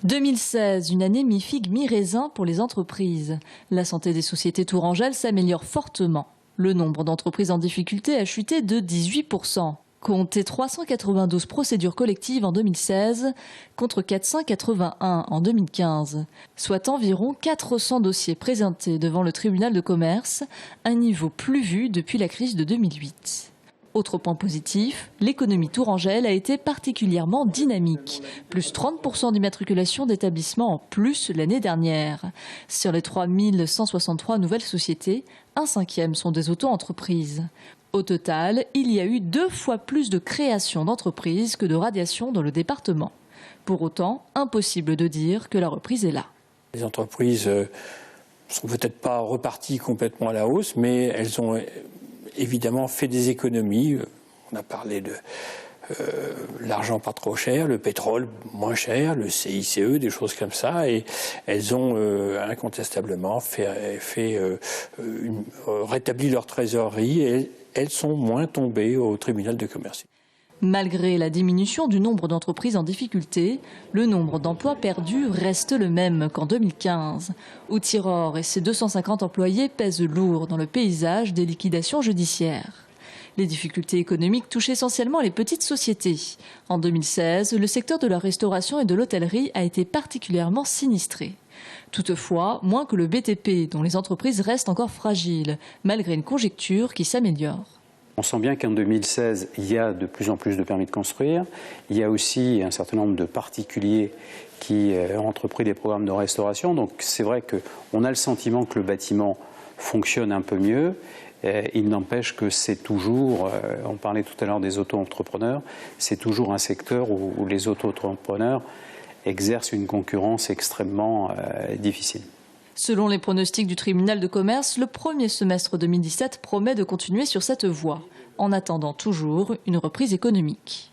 2016, une année mi-figue, mi-raisin pour les entreprises. La santé des sociétés tourangelles s'améliore fortement. Le nombre d'entreprises en difficulté a chuté de 18%. Comptez 392 procédures collectives en 2016 contre 481 en 2015, soit environ 400 dossiers présentés devant le tribunal de commerce, un niveau plus vu depuis la crise de 2008. Autre point positif, l'économie tourangelle a été particulièrement dynamique, plus 30% d'immatriculation d'établissements en plus l'année dernière. Sur les 3163 nouvelles sociétés, un cinquième sont des auto-entreprises. Au total, il y a eu 2 fois plus de création d'entreprises que de radiations dans le département. Pour autant, impossible de dire que la reprise est là. Les entreprises ne sont peut-être pas reparties complètement à la hausse, mais elles ont évidemment fait des économies. On a parlé de l'argent pas trop cher, le pétrole moins cher, le CICE, des choses comme ça, et elles ont incontestablement rétabli leur trésorerie et elles sont moins tombées au tribunal de commerce. Malgré la diminution du nombre d'entreprises en difficulté, le nombre d'emplois perdus reste le même qu'en 2015. Outil-Ror et ses 250 employés pèsent lourd dans le paysage des liquidations judiciaires. Les difficultés économiques touchent essentiellement les petites sociétés. En 2016, le secteur de la restauration et de l'hôtellerie a été particulièrement sinistré. Toutefois, moins que le BTP, dont les entreprises restent encore fragiles, malgré une conjoncture qui s'améliore. On sent bien qu'en 2016, il y a de plus en plus de permis de construire. Il y a aussi un certain nombre de particuliers qui ont entrepris des programmes de restauration. Donc c'est vrai qu'on a le sentiment que le bâtiment fonctionne un peu mieux. Il n'empêche que c'est toujours, on parlait tout à l'heure des auto-entrepreneurs, c'est toujours un secteur où les auto-entrepreneurs exercent une concurrence extrêmement difficile. Selon les pronostics du tribunal de commerce, le premier semestre 2017 promet de continuer sur cette voie, en attendant toujours une reprise économique.